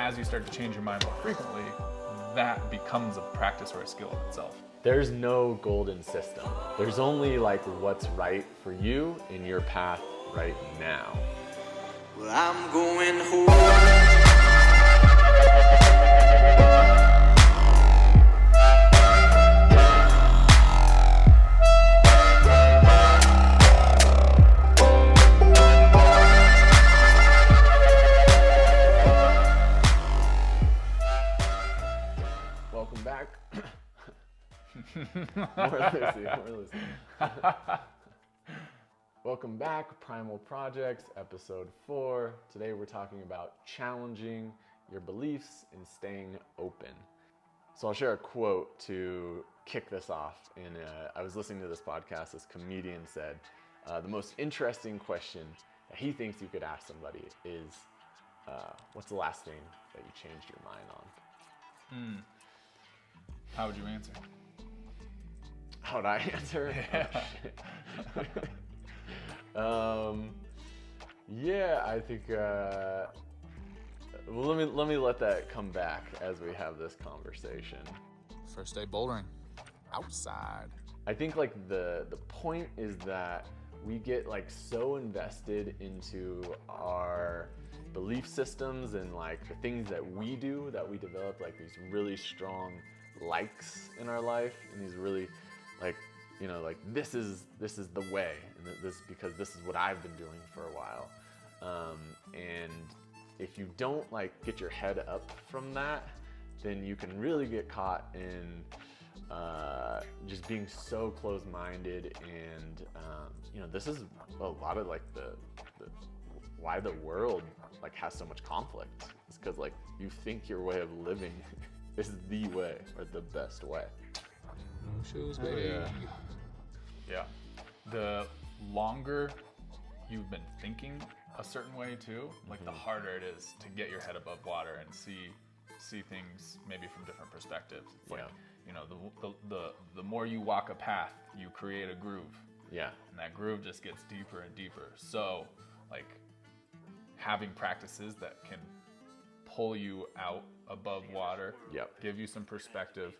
as you start to change your mind more frequently, that becomes a practice or a skill in itself. There's no golden system. There's only like what's right for you in your path right now. Well, I'm going home. Welcome back. More Lucy. Welcome back, Primal Projects, episode 4. Today we're talking about challenging your beliefs and staying open. So I'll share a quote to kick this off. I was listening to this podcast. This comedian said, the most interesting question that he thinks you could ask somebody is, what's the last thing that you changed your mind on? How would you answer? How would I answer? Yeah. Yeah, I think. Well, let me let that come back as we have this conversation. First day bouldering, outside. I think like the point is that we get like so invested into our belief systems and like the things that we do that we develop like these really strong likes in our life and these really like, you know, like this is the way, and this because this is what I've been doing for a while. And if you don't like get your head up from that, then you can really get caught in just being so closed-minded. And you know, this is a lot of like the why the world like has so much conflict. It's because like you think your way of living is the way or the best way. No shoes, baby. Yeah. The longer you've been thinking a certain way too, like the harder it is to get your head above water and see things maybe from different perspectives. It's like, you know, the more you walk a path, you create a groove. Yeah. And that groove just gets deeper and deeper. So like having practices that can pull you out above water, give you some perspective,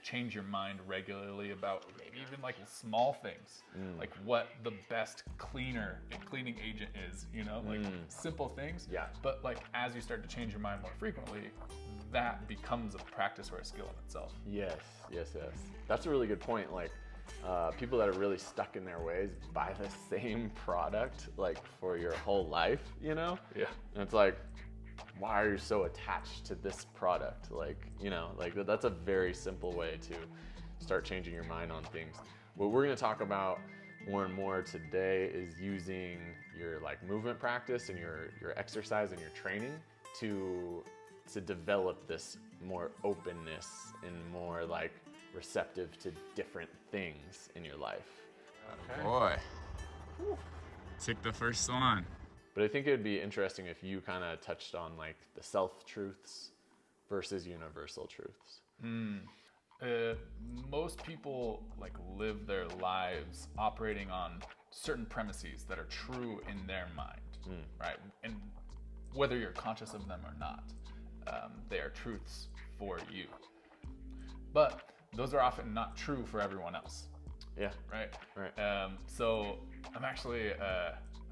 change your mind regularly about maybe even like small things, like what the best cleaning agent is, you know, like simple things. Yeah. But like as you start to change your mind more frequently, that becomes a practice or a skill in itself. Yes. That's a really good point. Like people that are really stuck in their ways buy the same product like for your whole life, you know? Yeah. And it's like, why are you so attached to this product? Like, you know, like that's a very simple way to start changing your mind on things. What we're going to talk about more and more today is using your like movement practice and your exercise and your training to develop this more openness and more like receptive to different things in your life. Okay. Boy, take the first one. But I think it would be interesting if you kind of touched on like the self-truths versus universal truths. Most people like live their lives operating on certain premises that are true in their mind, right? And whether you're conscious of them or not, they are truths for you. But those are often not true for everyone else. Yeah. Right. So I'm actually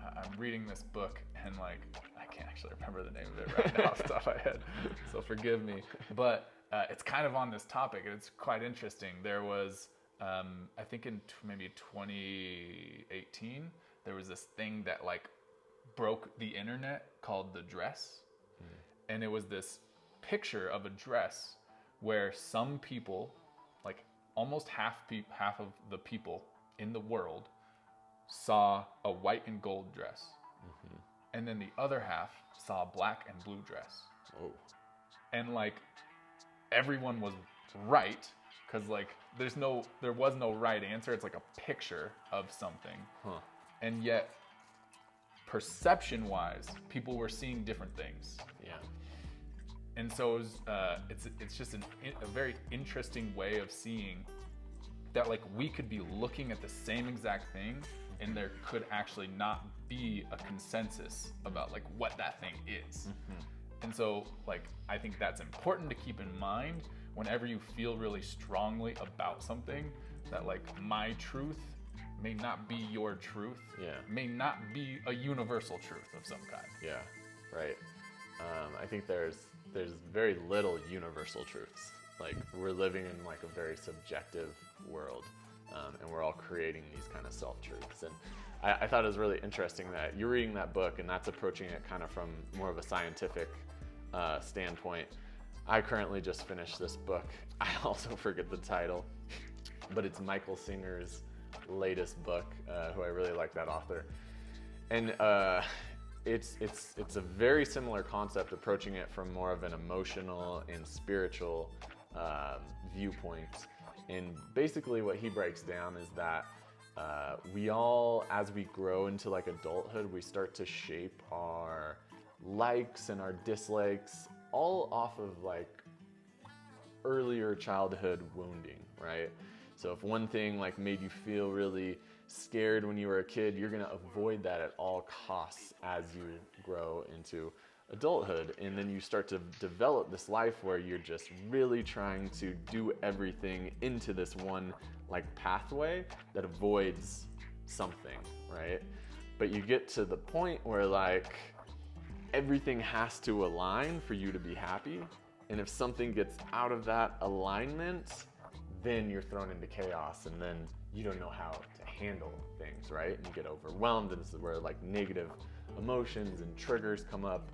I'm reading this book and like I can't actually remember the name of it right now off the top of my head, so forgive me. But it's kind of on this topic and it's quite interesting. There was I think in maybe 2018 there was this thing that like broke the internet called the dress, and it was this picture of a dress where some people, like almost half of the people in the world, saw a white and gold dress, and then the other half saw a black and blue dress. Oh. And like everyone was right, because like there was no right answer. It's like a picture of something, and yet perception wise people were seeing different things. And so it was, it's just a very interesting way of seeing that like we could be looking at the same exact thing and there could actually not be a consensus about like what that thing is. And so like, I think that's important to keep in mind whenever you feel really strongly about something, that like my truth may not be your truth, may not be a universal truth of some kind. Yeah, right. I think there's very little universal truths. Like, we're living in like a very subjective world, and we're all creating these kind of self-truths. And I thought it was really interesting that you're reading that book and that's approaching it kind of from more of a scientific standpoint. I currently just finished this book. I also forget the title, but it's Michael Singer's latest book, who I really like that author. And it's a very similar concept, approaching it from more of an emotional and spiritual viewpoint. And basically what he breaks down is that we all, as we grow into like adulthood, we start to shape our likes and our dislikes all off of like earlier childhood wounding, right? So if one thing like made you feel really scared when you were a kid, you're gonna avoid that at all costs as you grow into adulthood. And then you start to develop this life where you're just really trying to do everything into this one like pathway that avoids something, right? But you get to the point where like everything has to align for you to be happy. And if something gets out of that alignment, then you're thrown into chaos, and then you don't know how to handle things, right? And you get overwhelmed, and this is where like negative emotions and triggers come up.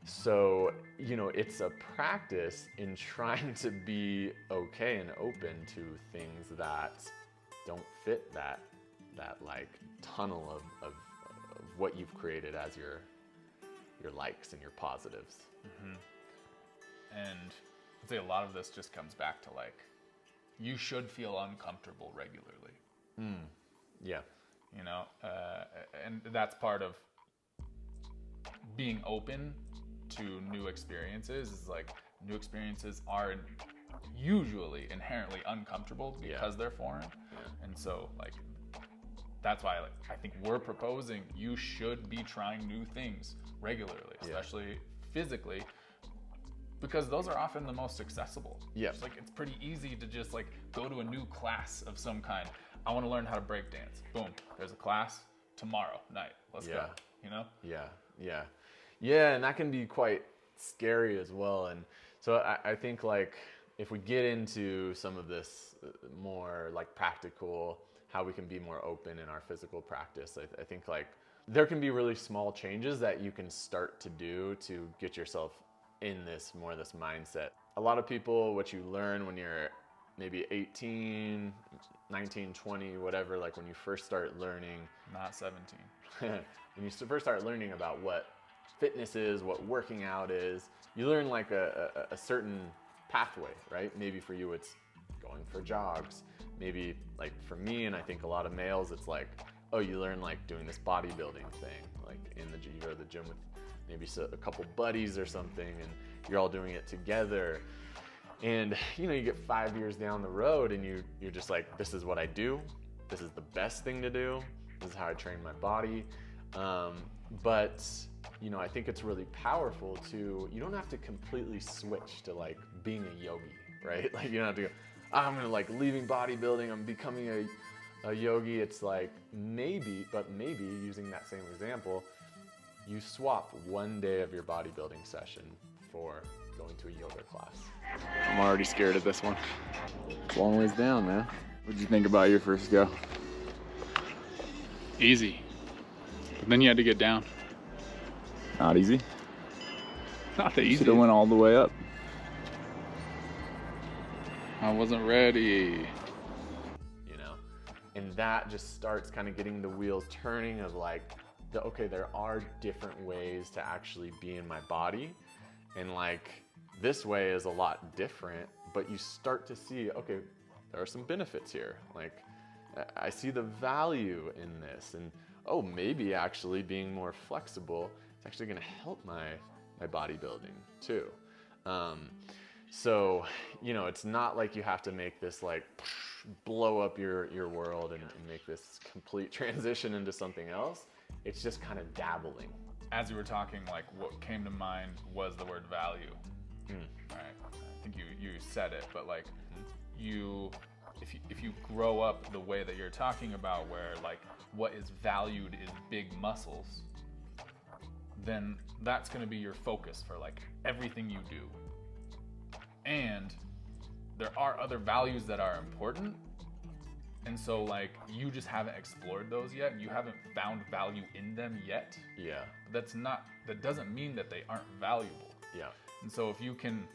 So, you know, it's a practice in trying to be okay and open to things that don't fit that like tunnel of what you've created as your likes and your positives. Mm-hmm. And I'd say a lot of this just comes back to like, you should feel uncomfortable regularly. Yeah. You know, and that's part of being open to new experiences. Is like, new experiences are usually inherently uncomfortable because they're foreign. And so like, that's why like, I think we're proposing you should be trying new things regularly, especially physically, because those are often the most accessible. It's like, it's pretty easy to just like go to a new class of some kind. I want to learn how to break dance. Boom, there's a class tomorrow night. Let's go, you know? Yeah, and that can be quite scary as well. And so I think like, if we get into some of this more like practical, how we can be more open in our physical practice, I think like there can be really small changes that you can start to do to get yourself in this mindset. A lot of people, what you learn when you're maybe 18, 19, 20, whatever, like when you first start learning. Not 17. When you first start learning about what fitness is, what working out is, you learn like a certain pathway, right? Maybe for you it's going for jogs. Maybe like for me, and I think a lot of males, it's like, oh, you learn like doing this bodybuilding thing, like in the gym, you go to the gym with maybe a couple buddies or something, and you're all doing it together. And you know, you get 5 years down the road and you're just like, this is what I do. This is the best thing to do. This is how I train my body. But you know, I think it's really powerful to, you don't have to completely switch to like being a yogi, right? Like you don't have to go, I'm gonna like leaving bodybuilding, I'm becoming a yogi. It's like maybe using that same example, you swap one day of your bodybuilding session for going to a yoga class. I'm already scared of this one. It's a long ways down, man. What did you think about your first go? Easy. But then you had to get down. Not easy? Not that easy. Should have went all the way up. I wasn't ready. You know? And that just starts kind of getting the wheels turning of like, okay, there are different ways to actually be in my body. And like, this way is a lot different, but you start to see, okay, there are some benefits here. Like, I see the value in this, and oh, maybe actually being more flexible is actually gonna help my bodybuilding too. So, you know, it's not like you have to make this like blow up your world and make this complete transition into something else. It's just kind of dabbling as you were talking, like what came to mind was the word value. Right? I think you said it, but like if you grow up the way that you're talking about, where like what is valued is big muscles, then that's going to be your focus for like everything you do. And there are other values that are important. And so like you just haven't explored those yet. You haven't found value in them yet. Yeah. That doesn't mean that they aren't valuable. Yeah. And so if you can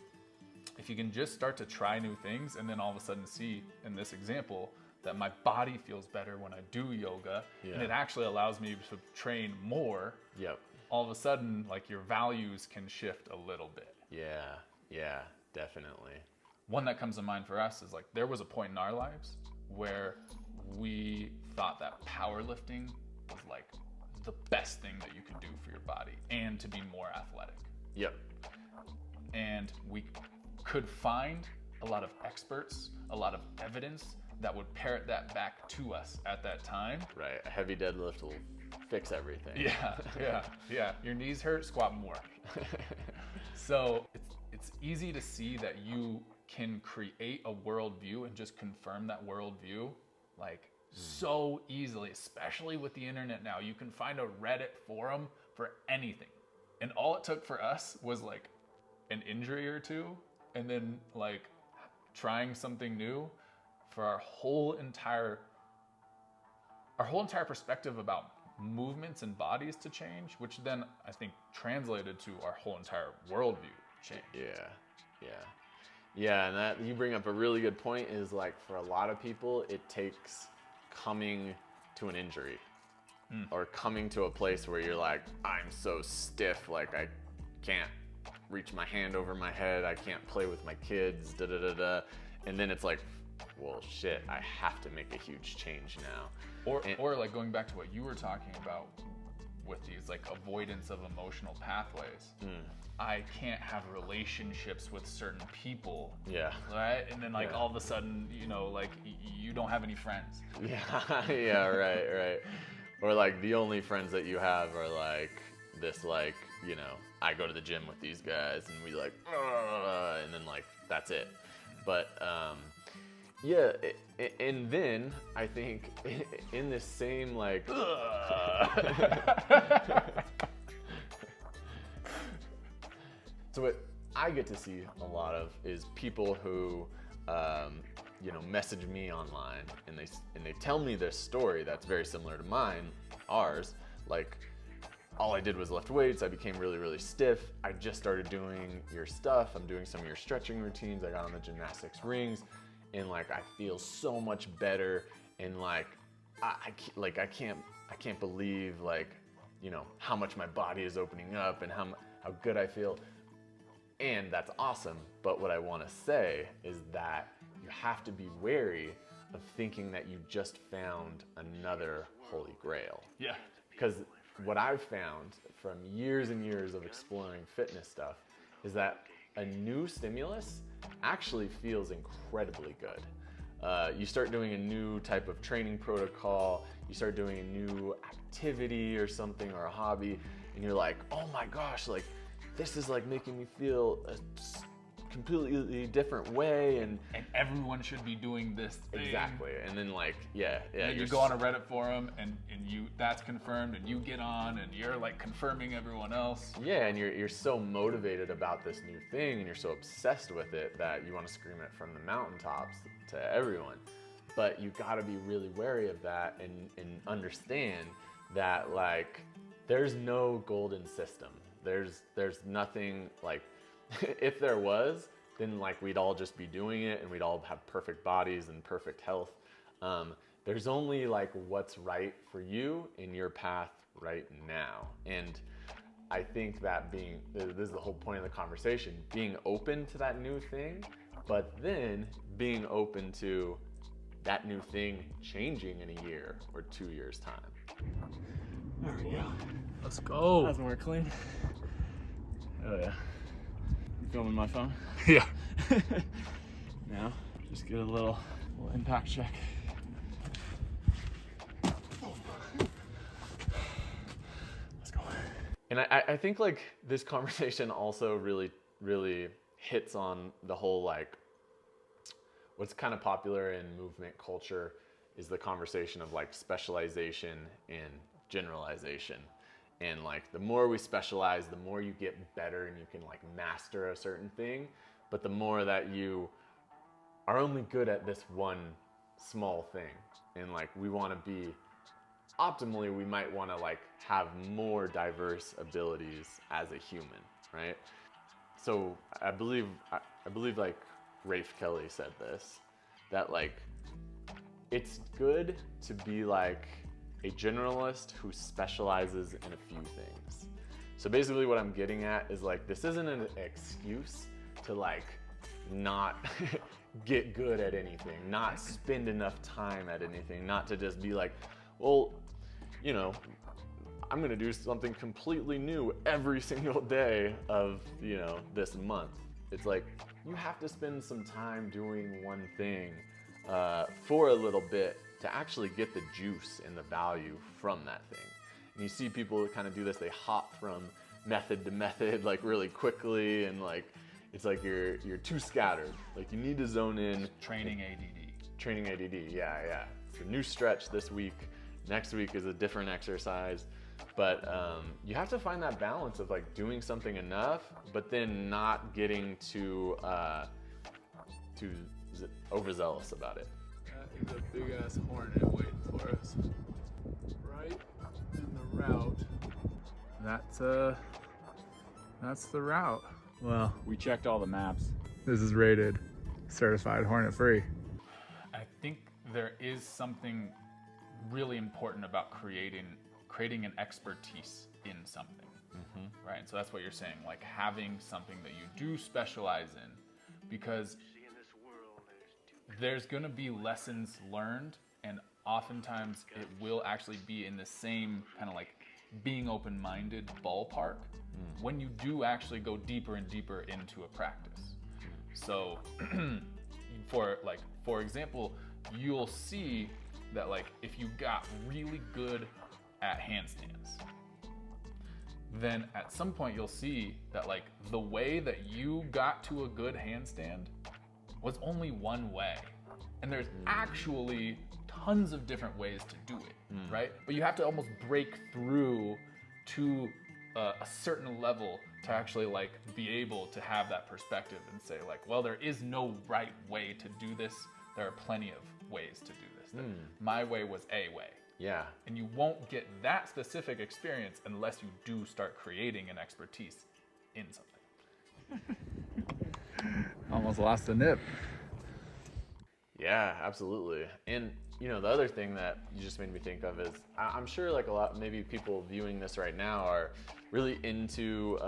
just start to try new things and then all of a sudden see in this example that my body feels better when I do yoga, and it actually allows me to train more. Yep. All of a sudden, like your values can shift a little bit. Yeah, definitely. One that comes to mind for us is like there was a point in our lives where we thought that powerlifting was like the best thing that you could do for your body and to be more athletic. Yep. And we could find a lot of experts, a lot of evidence that would parrot that back to us at that time. Right. A heavy deadlift will fix everything. Yeah. Your knees hurt, squat more. So it's easy to see that you can create a worldview and just confirm that worldview like so easily, especially with the internet now. You can find a Reddit forum for anything. And all it took for us was like an injury or two, and then like trying something new for our whole entire perspective about movements and bodies to change, which then I think translated to our whole entire worldview change. Yeah, and that you bring up a really good point is like for a lot of people, it takes coming to an injury or coming to a place where you're like, I'm so stiff, like I can't reach my hand over my head, I can't play with my kids, and then it's like, well, shit, I have to make a huge change now. Or like going back to what you were talking about with these like avoidance of emotional pathways. I can't have relationships with certain people. Yeah. Right? And then like all of a sudden, you know, like you don't have any friends. Yeah, right. Or like the only friends that you have are like this, like, you know, I go to the gym with these guys and we like, and then like, that's it. But, yeah, and then I think in this same like, so what I get to see a lot of is people who, you know, message me online and they tell me this story that's very similar to ours. Like, all I did was lift weights. I became really, really stiff. I just started doing your stuff. I'm doing some of your stretching routines. I got on the gymnastics rings, and like I feel so much better. And like I can't believe, like, you know, how much my body is opening up and how good I feel. And that's awesome. But what I want to say is that you have to be wary of thinking that you just found another holy grail. Yeah. Because what I've found from years and years of exploring fitness stuff is that a new stimulus actually feels incredibly good. You start doing a new type of training protocol, you start doing a new activity or something or a hobby, and you're like, oh my gosh, like this is like making me feel a completely different way, and everyone should be doing this thing. Exactly. And then like, yeah. And you go on a Reddit forum and you that's confirmed, and you get on and you're like confirming everyone else. Yeah, and you're so motivated about this new thing and you're so obsessed with it that you want to scream it from the mountaintops to everyone. But you got to be really wary of that and understand that like there's no golden system. There's nothing like, if there was, then like we'd all just be doing it and we'd all have perfect bodies and perfect health. There's only like what's right for you in your path right now. And I think that this is the whole point of the conversation, being open to that new thing, but then being open to that new thing changing in a year or 2 years time. There we go. Let's go. That's more clean. Oh yeah. You filming my phone? Yeah. Now, just get a little impact check. Let's go. And I think like this conversation also really hits on the whole like what's kind of popular in movement culture is the conversation of like specialization and generalization. And like the more we specialize, the more you get better and you can like master a certain thing. But the more that you are only good at this one small thing. And like we want to be, optimally we might want to like have more diverse abilities as a human, right? So I believe like Rafe Kelly said this, that like it's good to be like a generalist who specializes in a few things. So basically what I'm getting at is like this isn't an excuse to like not get good at anything, not spend enough time at anything, not to just be like, well, you know, I'm gonna do something completely new every single day of, you know, this month. It's like you have to spend some time doing one thing for a little bit to actually get the juice and the value from that thing. And you see people kind of do this, they hop from method to method like really quickly, and like it's like you're too scattered. Like you need to zone in. Training ADD. Training ADD, yeah. It's a new stretch this week. Next week is a different exercise. But you have to find that balance of like doing something enough, but then not getting too overzealous about it. That is a big ass hornet waiting for us. Right in the route. That's the route. Well, We checked all the maps. this is rated certified hornet free. I think there is something really important about creating an expertise in something, right? So that's what you're saying, like having something that you do specialize in, because there's going to be lessons learned, and oftentimes it will actually be in the same kind of like being open-minded ballpark when you do actually go deeper and deeper into a practice. So for example, you'll see that like if you got really good at handstands, then at some point you'll see that like the way that you got to a good handstand was only one way, and there's actually tons of different ways to do it, right? But you have to almost break through to a certain level to actually like be able to have that perspective and say like, well, there is no right way to do this. There are plenty of ways to do this. My way was a way. Yeah. And you won't get that specific experience unless you do start creating an expertise in something. Almost lost the nip. Yeah, absolutely. And you know, the other thing that you just made me think of is I'm sure like a lot, maybe people viewing this right now are really into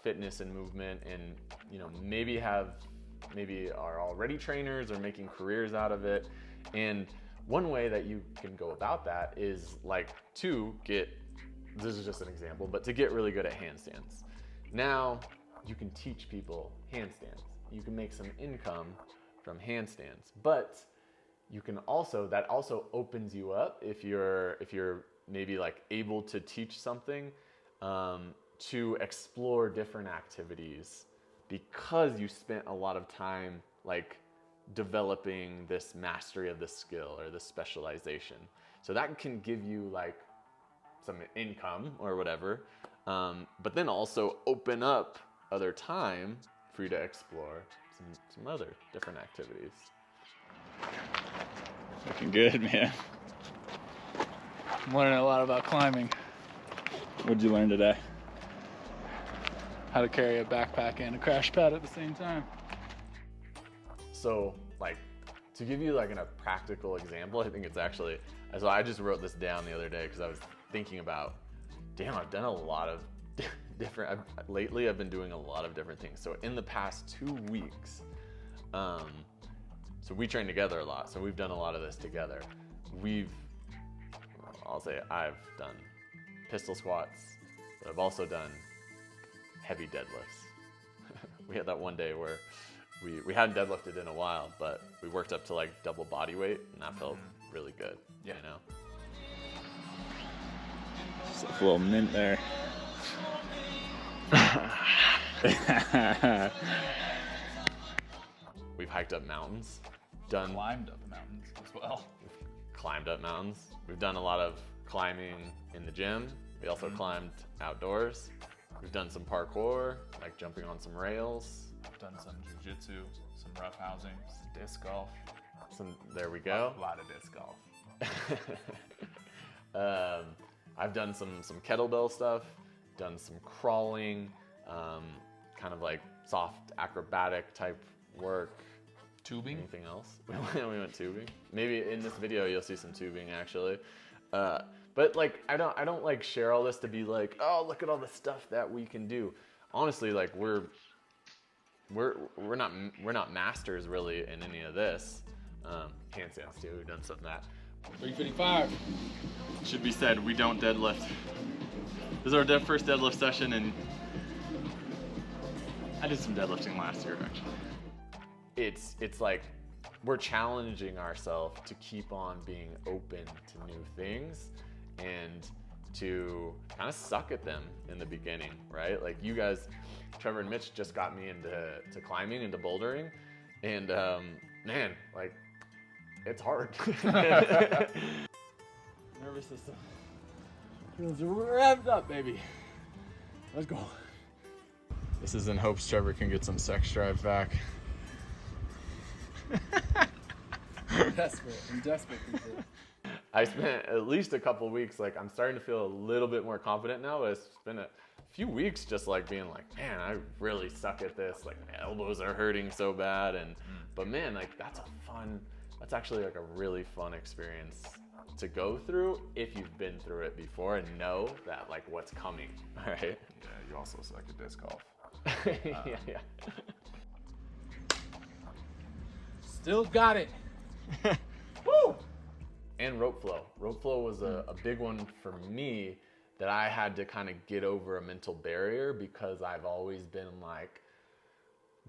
fitness and movement, and you know, maybe are already trainers or making careers out of it. And one way that you can go about that is like to get, this is just an example, but to get really good at handstands. Now you can teach people handstands. You can make some income from handstands, but you can also, that also opens you up if you're maybe like able to teach something, to explore different activities because you spent a lot of time like developing this mastery of the skill or this specialization. So that can give you like some income or whatever, but then also open up other time for you to explore some other different activities. Looking good, man. I'm learning a lot about climbing. What'd you learn today? How to carry a backpack and a crash pad at the same time. So like to give you like a practical example, I think it's actually, so I just wrote this down the other day because I was thinking about, damn, I've done a lot of different, lately I've been doing a lot of different things. So in the past 2 weeks, so we train together a lot. So we've done a lot of this together. I'll say I've done pistol squats, but I've also done heavy deadlifts. We had that one day where we hadn't deadlifted in a while, but we worked up to like double body weight, and that felt really good. Yeah. You know? Just a little mint there. We've hiked up mountains, done Climbed up mountains as well. climbed up mountains. We've done a lot of climbing in the gym. We also climbed outdoors. We've done some parkour, like jumping on some rails. I've done some jujitsu, some rough housing, some disc golf. There we go. A lot of disc golf. I've done some kettlebell stuff, done some crawling, kind of like soft acrobatic type work. Tubing. Anything else? We went tubing. Maybe in this video you'll see some tubing actually. But like I don't like share all this to be like, oh, look at all the stuff that we can do. Honestly, like we're not masters really in any of this. Handstands too. We've done some of that. 355. Should be said, we don't deadlift. This is our first deadlift session, and I did some deadlifting last year actually. It's like we're challenging ourselves to keep on being open to new things and to kind of suck at them in the beginning, right? Like you guys, Trevor and Mitch just got me into climbing, into bouldering, and man, like it's hard. Nervous system feels revved up, baby. Let's go. This is in hopes Trevor can get some sex drive back. I'm desperate. I spent at least a couple weeks, like I'm starting to feel a little bit more confident now, but it's been a few weeks just like being like, man, I really suck at this. Like my elbows are hurting so bad. But man, like that's actually like a really fun experience to go through if you've been through it before and know that like what's coming, right? Yeah, you also suck at disc golf. Yeah. Still got it. Woo! And rope flow. Rope flow was a big one for me that I had to kind of get over a mental barrier because I've always been like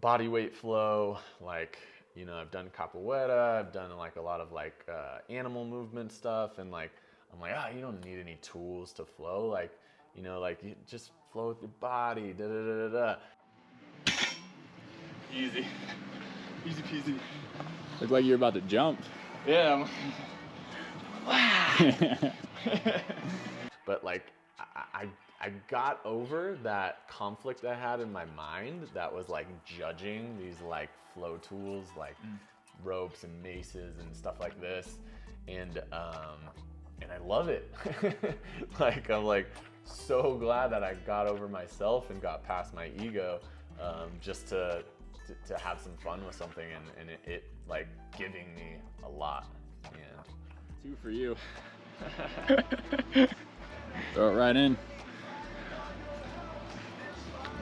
body weight flow, like, you know, I've done capoeira, I've done like a lot of like animal movement stuff, and like I'm like, you don't need any tools to flow, like, you know, like you just flow with your body, da da da da da. Easy peasy. Look like you're about to jump. Yeah. But like I got over that conflict I had in my mind that was like judging these like flow tools like ropes and maces and stuff like this, and I love it. Like I'm like so glad that I got over myself and got past my ego, just to have some fun with something, and it like giving me a lot. And 2 for you. Throw it right in.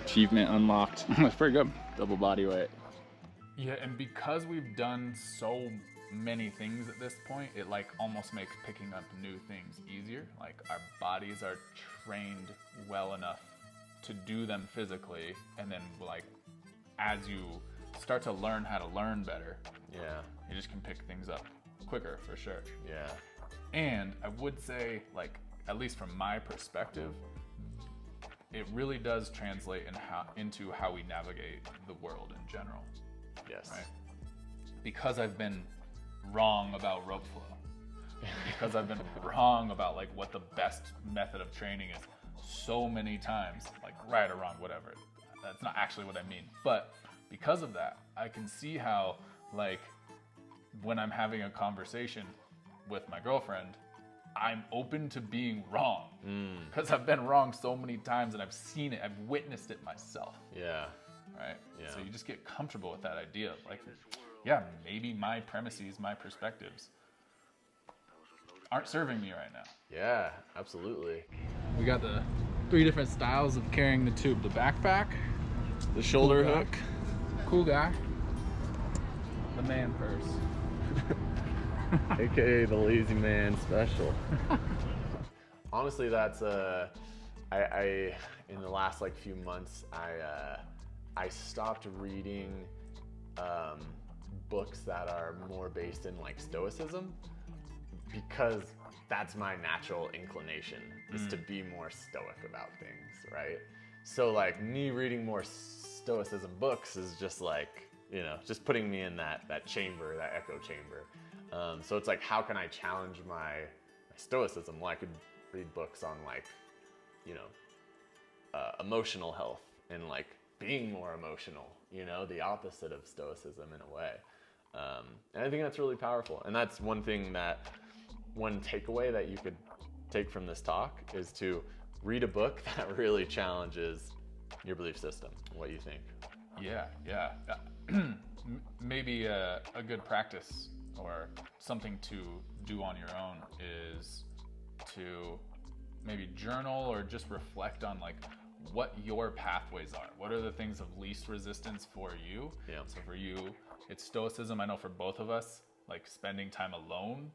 Achievement unlocked. That's pretty good. Double body weight. Yeah, and because we've done so many things at this point, it like almost makes picking up new things easier. Like our bodies are trained well enough to do them physically, and then like as you start to learn how to learn better, yeah, you just can pick things up quicker for sure. yeah, And I would say, like, at least from my perspective, it really does translate into how we navigate the world in general. yes, Right? Because I've been wrong about rope flow, because I've been wrong about like what the best method of training is so many times, like right or wrong, whatever. That's not actually what I mean. But because of that, I can see how like when I'm having a conversation with my girlfriend, I'm open to being wrong because I've been wrong so many times and I've seen it, I've witnessed it myself. yeah, Right? Yeah. So you just get comfortable with that idea of like, yeah, maybe my premises, my perspectives aren't serving me right now. yeah, absolutely. We got the 3 different styles of carrying the tube. The backpack, the shoulder Cool guy. hook, cool guy, the man purse. AKA the lazy man special. Honestly, that's I in the last like few months I stopped reading books that are more based in like stoicism, because that's my natural inclination is to be more stoic about things, right? So like me reading more stoicism books is just like, you know, just putting me in that chamber, that echo chamber. So it's like, how can I challenge my stoicism? Well, I could read books on like, you know, emotional health and like being more emotional, you know, the opposite of stoicism in a way. And I think that's really powerful. And that's one takeaway that you could take from this talk is to read a book that really challenges your belief system. What do you think? Yeah. Maybe a good practice or something to do on your own is to maybe journal or just reflect on like what your pathways are. What are the things of least resistance for you? Yeah. So for you, it's stoicism. I know for both of us, like spending time alone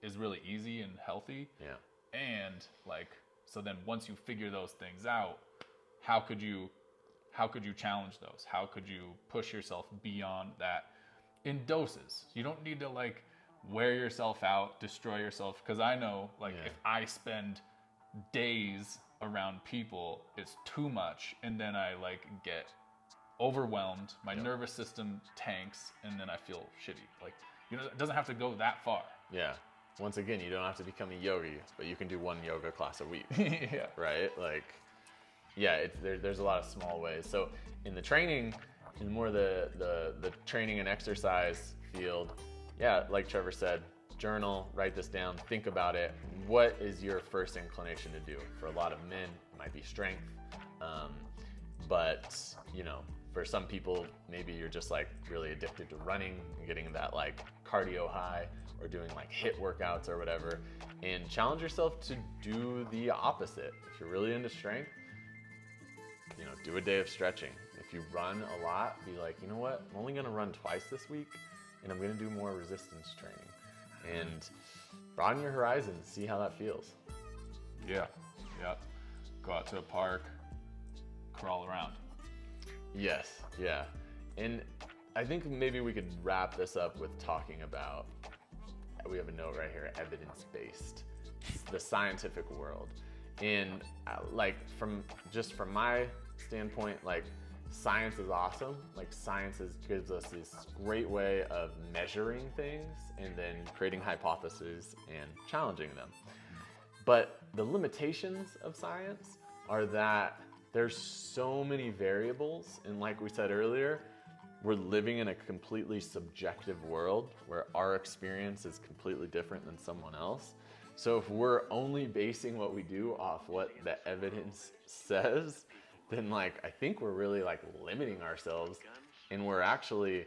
is really easy and healthy. Yeah. And like, so then once you figure those things out, how could you challenge those? How could you push yourself beyond that in doses? You don't need to like wear yourself out, destroy yourself. Cause I know like if I spend days around people, it's too much. And then I like get overwhelmed, my nervous system tanks, and then I feel shitty. Like, you know, it doesn't have to go that far. Yeah. Once again, you don't have to become a yogi, but you can do one yoga class a week. Yeah. Right? Like, yeah, there's a lot of small ways. So in the training, in more the training and exercise field, yeah, like Trevor said, journal, write this down, think about it. What is your first inclination to do? For a lot of men, it might be strength. But, you know, for some people, maybe you're just like really addicted to running and getting that like cardio high or doing like HIIT workouts or whatever, and challenge yourself to do the opposite. If you're really into strength, you know, do a day of stretching. If you run a lot, be like, you know what, I'm only gonna run twice this week and I'm gonna do more resistance training and broaden your horizons, see how that feels. Yeah. Go out to a park, crawl around. Yes, yeah. And I think maybe we could wrap this up with talking about, we have a note right here, evidence-based, the scientific world. And like from my standpoint, like science is awesome. Like science gives us this great way of measuring things and then creating hypotheses and challenging them. But the limitations of science are that there's so many variables, and like we said earlier, we're living in a completely subjective world where our experience is completely different than someone else. So if we're only basing what we do off what the evidence says, then like I think we're really like limiting ourselves, and we're actually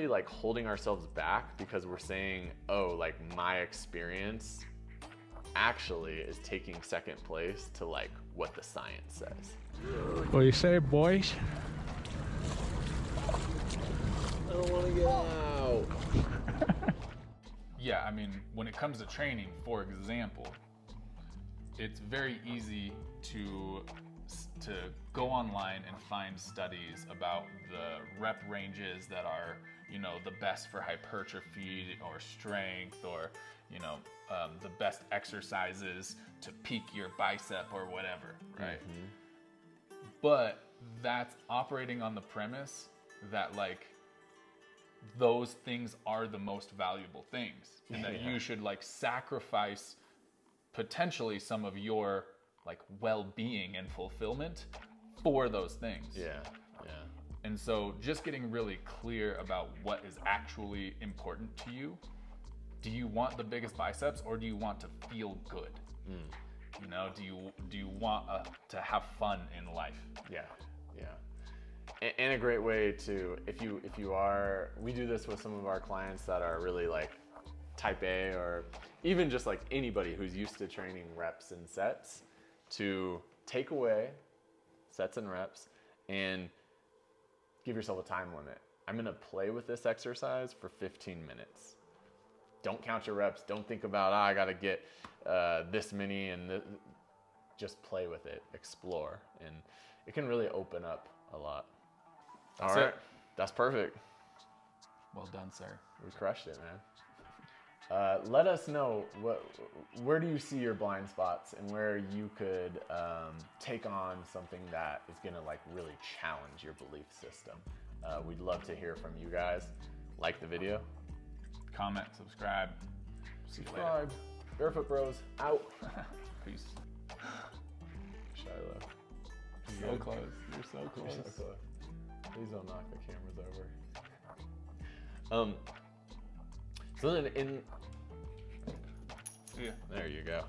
like holding ourselves back because we're saying, oh, like my experience actually is taking second place to like what the science says. What do you say, boys? I don't want to get out. Yeah, I mean, when it comes to training, for example, it's very easy to go online and find studies about the rep ranges that are, you know, the best for hypertrophy or strength, or, you know, the best exercises to peak your bicep or whatever, right? But that's operating on the premise that like those things are the most valuable things, and that you should like sacrifice potentially some of your like well-being and fulfillment for those things. Yeah. And so just getting really clear about what is actually important to you. Do you want the biggest biceps, or do you want to feel good? You know, do you want to have fun in life? Yeah. And a great way to, if you are, we do this with some of our clients that are really like type A, or even just like anybody who's used to training reps and sets, to take away sets and reps and give yourself a time limit. I'm gonna play with this exercise for 15 minutes. Don't count your reps. Don't think about, I gotta get this many, and just play with it, explore. And it can really open up a lot. That's All right, it. that's perfect. Well done, sir. We crushed it, man. Let us know where do you see your blind spots and where you could take on something that is gonna like really challenge your belief system. We'd love to hear from you guys. Like the video. Comment, subscribe. See you later. Subscribe. Barefoot Bros out. Peace. Shiloh. So close. You're so You're close. so close. Please don't knock the cameras over. So then Yeah. there you go.